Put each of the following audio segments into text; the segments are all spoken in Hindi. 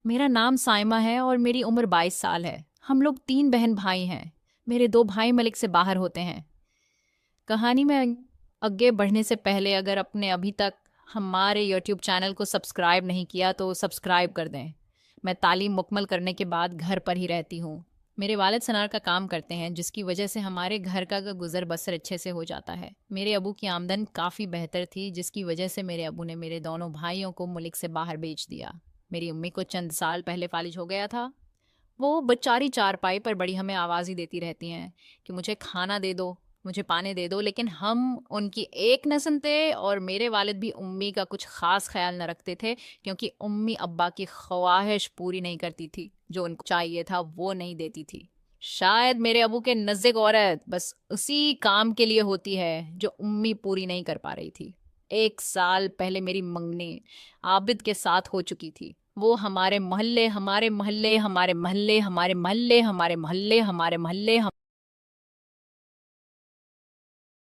मेरा नाम साइमा है और मेरी उम्र 22 साल है। हम लोग 3 बहन भाई हैं। मेरे 2 भाई मलिक से बाहर होते हैं। कहानी में आगे बढ़ने से पहले अगर आपने अभी तक हमारे यूट्यूब चैनल को सब्सक्राइब नहीं किया तो सब्सक्राइब कर दें। मैं तालीम मुकम्मल करने के बाद घर पर ही रहती हूँ। मेरे वालिद सनार का काम करते हैं जिसकी वजह से हमारे घर का गुजर बसर अच्छे से हो जाता है। मेरे अबू की आमदन काफ़ी बेहतर थी जिसकी वजह से मेरे अबू ने मेरे दोनों भाइयों को मुल्क से बाहर भेज दिया। मेरी अम्मी को चंद साल पहले फालिज हो गया था। वो बेचारी चारपाई पर बड़ी हमें आवाज़ ही देती रहती हैं कि मुझे खाना दे दो, मुझे पानी दे दो, लेकिन हम उनकी एक न सुनते और मेरे वालिद भी उम्मी का कुछ ख़ास ख्याल न रखते थे क्योंकि उम्मी अब्बा की ख्वाहिश पूरी नहीं करती थी, जो उनको चाहिए था वो नहीं देती थी। शायद मेरे अबू के नज़दीक औरत बस उसी काम के लिए होती है जो उम्मी पूरी नहीं कर पा रही थी। 1 साल पहले मेरी मंगनी आबिद के साथ हो चुकी थी। वो हमारे मोहल्ले हमारे मोहल्ले हमारे मोहल्ले हमारे मोहल्ले हमारे मोहल्ले हमारे मोहल्ले हम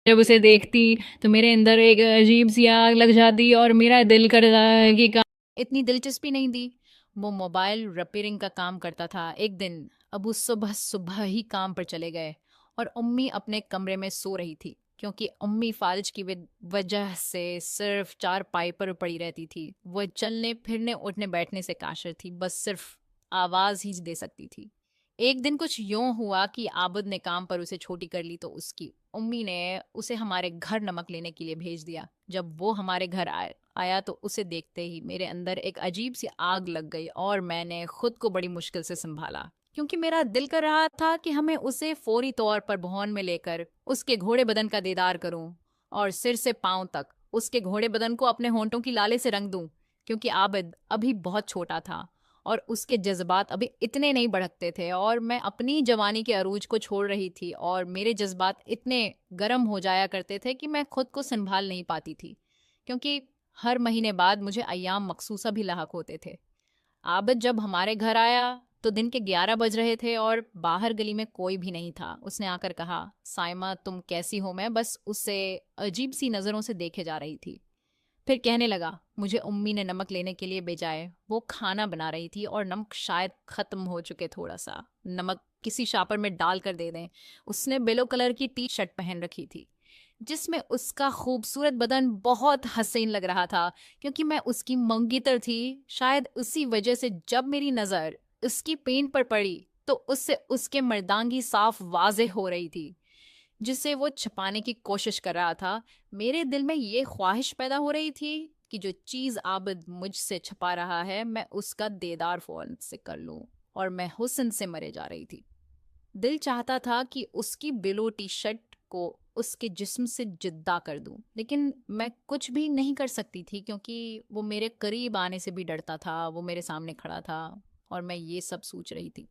जब उसे देखती तो मेरे अंदर एक अजीब सी आग लग जाती और मेरा दिल करता कि इतनी दिलचस्पी नहीं दी। वो मोबाइल रिपेयरिंग का काम करता था। एक दिन अबू सुबह सुबह ही काम पर चले गए और अम्मी अपने कमरे में सो रही थी क्योंकि अम्मी फालिज की वजह से सिर्फ चारपाई पर पड़ी रहती थी। वह चलने फिरने उठने बैठने से काशिर थी, बस सिर्फ आवाज ही दे सकती थी। एक दिन कुछ यूं हुआ कि आबिद ने काम पर उसे छोटी कर ली तो उसकी उम्मी ने उसे हमारे घर नमक लेने के लिए भेज दिया। जब वो हमारे घर आया तो उसे देखते ही मेरे अंदर एक अजीब सी आग लग गई और मैंने खुद को बड़ी मुश्किल से संभाला क्योंकि मेरा दिल कर रहा था कि हमें उसे फौरी तौर पर भवन में लेकर उसके घोड़े बदन का दीदार करूं और सिर से पांव तक उसके घोड़े बदन को अपने होंठों की लाले से रंग दूं क्योंकि आबिद अभी बहुत छोटा था और उसके जज्बात अभी इतने नहीं भड़कते थे और मैं अपनी जवानी के अरूज को छोड़ रही थी और मेरे जज्बात इतने गर्म हो जाया करते थे कि मैं खुद को संभाल नहीं पाती थी क्योंकि हर महीने बाद मुझे अय्याम मखसूसा भी लाहक होते थे। आबिद जब हमारे घर आया तो दिन के 11 बज रहे थे और बाहर गली में कोई भी नहीं था। उसने आकर कहा, साइमा तुम कैसी हो? मैं बस उससे अजीब सी नज़रों से देखे जा रही थी। फिर कहने लगा, मुझे उम्मी ने नमक लेने के लिए भेजा है। वो खाना बना रही थी और नमक शायद खत्म हो चुके। थोड़ा सा नमक किसी शापर में डाल कर दे दें। उसने बेलो कलर की टी शर्ट पहन रखी थी जिसमें उसका खूबसूरत बदन बहुत हसीन लग रहा था क्योंकि मैं उसकी मंगीतर थी। शायद उसी वजह से जब मेरी नज़र उसकी पेंट पर पड़ी तो उससे उसके मर्दांगी साफ वाजे हो रही थी जिसे वो छुपाने की कोशिश कर रहा था। मेरे दिल में ये ख्वाहिश पैदा हो रही थी कि जो चीज़ आबिद मुझसे छुपा रहा है मैं उसका देदार फौरन से कर लूं और मैं हुस्न से मरे जा रही थी। दिल चाहता था कि उसकी बिलो टी शर्ट को उसके जिस्म से जिद्दा कर दूं, लेकिन मैं कुछ भी नहीं कर सकती थी क्योंकि वो मेरे करीब आने से भी डरता था। वो मेरे सामने खड़ा था और मैं ये सब सोच रही थी।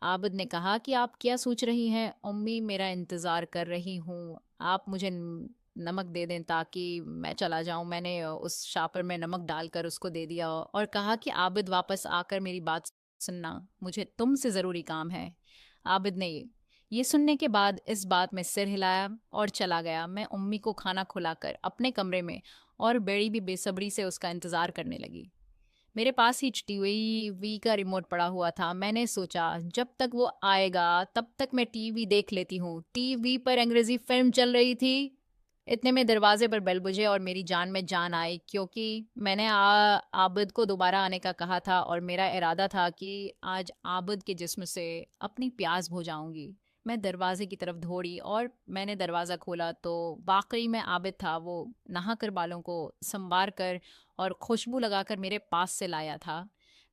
आबिद ने कहा कि आप क्या सोच रही हैं उम्मी? मेरा इंतज़ार कर रही हूँ। आप मुझे नमक दे दें ताकि मैं चला जाऊं। मैंने उस शापर में नमक डालकर उसको दे दिया और कहा कि आबिद वापस आकर मेरी बात सुनना, मुझे तुमसे ज़रूरी काम है। आबिद ने ये सुनने के बाद इस बात में सिर हिलाया और चला गया। मैं उम्मी को खाना खुलाकर अपने कमरे में और बेड़ी भी बेसब्री से उसका इंतज़ार करने लगी। मेरे पास ही टीवी का रिमोट पड़ा हुआ था। मैंने सोचा जब तक वो आएगा तब तक मैं टीवी देख लेती हूँ। टीवी पर अंग्रेजी फिल्म चल रही थी। इतने में दरवाजे पर बेल बुझे और मेरी जान में जान आई क्योंकि मैंने आबिद को दोबारा आने का कहा था और मेरा इरादा था कि आज आबिद के जिस्म से अपनी प्यास बुझाऊंगी। मैं दरवाजे की तरफ दौड़ी और मैंने दरवाज़ा खोला तो वाकई में आबिद था। वो नहा कर बालों को संवार कर और खुशबू लगाकर मेरे पास से लाया था।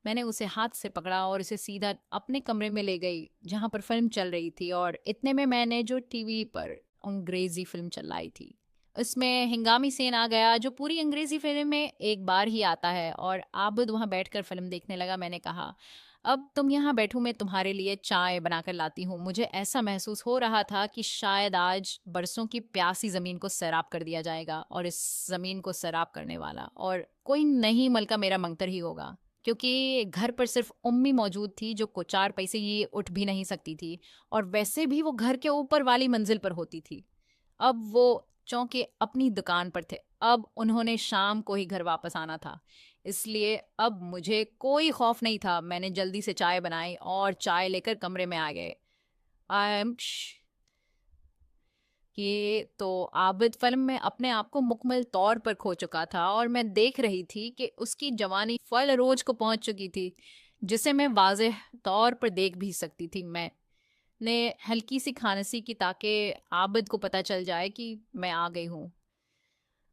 मैंने उसे हाथ से पकड़ा और उसे सीधा अपने कमरे में ले गई जहाँ पर फिल्म चल रही थी और इतने में मैंने जो टीवी पर अंग्रेजी फिल्म चलाई थी उसमें हिंगामी सेन आ गया जो पूरी अंग्रेजी फिल्म में एक बार ही आता है और आबिद वहाँ बैठकर फिल्म देखने लगा। मैंने कहा, अब तुम यहाँ बैठो, मैं तुम्हारे लिए चाय बनाकर लाती हूँ। मुझे ऐसा महसूस हो रहा था कि शायद आज बरसों की प्यासी ज़मीन को सैराब कर दिया जाएगा और इस ज़मीन को सैराब करने वाला और कोई नहीं मलका मेरा मंगतर ही होगा क्योंकि घर पर सिर्फ उम्मी मौजूद थी जो को 4 पैसे ये उठ भी नहीं सकती थी और वैसे भी वो घर के ऊपर वाली मंजिल पर होती थी। अब वो चौंके अपनी दुकान पर थे। अब उन्होंने शाम को ही घर वापस आना था। इसलिए अब मुझे कोई खौफ नहीं था। मैंने जल्दी से चाय बनाई और चाय लेकर कमरे में आ गए। आई एम कि तो आबिद फिल्म में अपने आप को मुकम्मल तौर पर खो चुका था और मैं देख रही थी कि उसकी जवानी फल रोज को पहुंच चुकी थी, जिसे मैं वाज़ेह तौर पर देख भी सकती थी। मैं ने हल्की सी खांसी की ताकि आबिद को पता चल जाए कि मैं आ गई हूँ।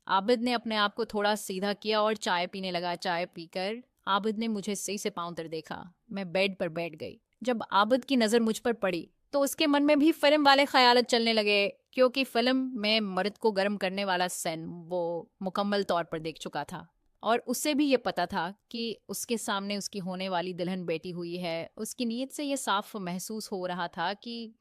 आबिद ने अपने आप को थोड़ा सीधा किया और चाय पीने लगा। चाय पीकर आबिद ने मुझे सही से पांव तर देखा। मैं बेड पर बैठ गई। जब आबिद की नज़र मुझ पर पड़ी तो उसके मन में भी फिल्म वाले ख्यालत चलने लगे, क्योंकि फिल्म में मर्द को गर्म करने वाला सेन वो मुकम्मल तौर पर देख चुका था। और उसे भी ये पता था कि उसके सामने उसकी होने वाली दुल्हन बेटी हुई है। उसकी नीयत से ये साफ महसूस हो रहा था कि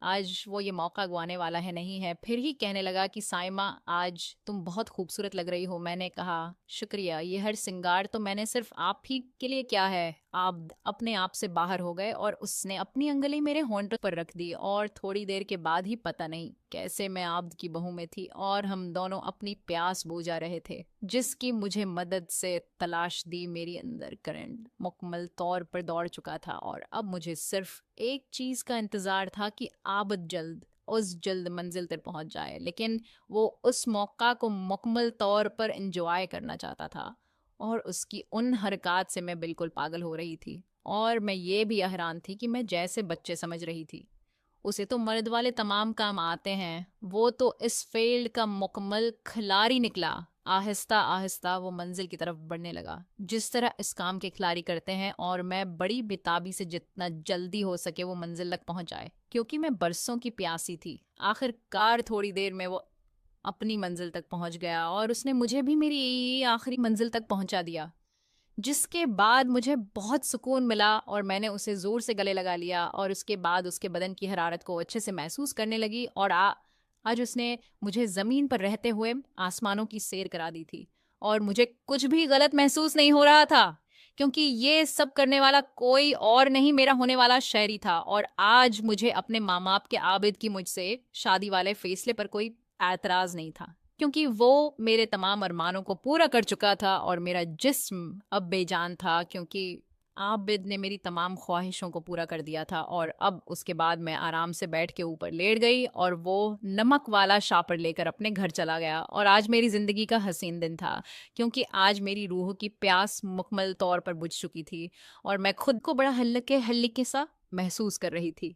आज वो ये मौका गंवाने वाला है नहीं है। फिर ही कहने लगा कि साइमा, आज तुम बहुत खूबसूरत लग रही हो। मैंने कहा, शुक्रिया। ये हर सिंगार तो मैंने सिर्फ आप ही के लिए क्या है। आप अपने आप से बाहर हो गए और उसने अपनी अंगुली मेरे होंठ पर रख दी और थोड़ी देर के बाद ही पता नहीं कैसे मैं आब्द की बहू में थी और हम दोनों अपनी प्यास बुझा रहे थे, जिसकी मुझे मदद से तलाश दी। मेरी अंदर करंट मुकम्मल तौर पर दौड़ चुका था और अब मुझे सिर्फ एक चीज का इंतजार था कि आबिद जल्द मंजिल तक पहुंच जाए। लेकिन वो उस मौका को मुकम्मल तौर पर एंजॉय करना चाहता था और उसकी उन हरकत से मैं बिल्कुल पागल हो रही थी। और मैं ये भी हैरान थी कि मैं जैसे बच्चे समझ रही थी। उसे तो मर्द वाले तमाम काम आते हैं, वो तो इस फील्ड का मुकम्मल खिलाड़ी निकला। आहिस्ता आहिस्ता वो मंजिल की तरफ बढ़ने लगा, जिस तरह इस काम के खिलाड़ी करते हैं, और मैं बड़ी बेताबी से जितना जल्दी हो सके वो मंजिल तक पहुंच जाए, क्योंकि मैं बरसों की प्यासी थी। आखिरकार थोड़ी देर में वो अपनी मंजिल तक पहुंच गया और उसने मुझे भी मेरी आखिरी मंजिल तक पहुंचा दिया, जिसके बाद मुझे बहुत सुकून मिला और मैंने उसे जोर से गले लगा लिया और उसके बाद उसके बदन की हरारत को अच्छे से महसूस करने लगी। और आज उसने मुझे ज़मीन पर रहते हुए आसमानों की सैर करा दी थी और मुझे कुछ भी गलत महसूस नहीं हो रहा था, क्योंकि ये सब करने वाला कोई और नहीं, मेरा होने वाला शहरी था। और आज मुझे अपने माँ बाप के आबिद की मुझसे शादी वाले फैसले पर कोई एतराज़ नहीं था, क्योंकि वो मेरे तमाम अरमानों को पूरा कर चुका था और मेरा जिस्म अब बेजान था, क्योंकि आबिद ने मेरी तमाम ख्वाहिशों को पूरा कर दिया था। और अब उसके बाद मैं आराम से बैठ के ऊपर लेट गई और वो नमक वाला शापर लेकर अपने घर चला गया। और आज मेरी ज़िंदगी का हसीन दिन था, क्योंकि आज मेरी रूह की प्यास मुकम्मल तौर पर बुझ चुकी थी और मैं खुद को बड़ा हल्के हल्के सा महसूस कर रही थी।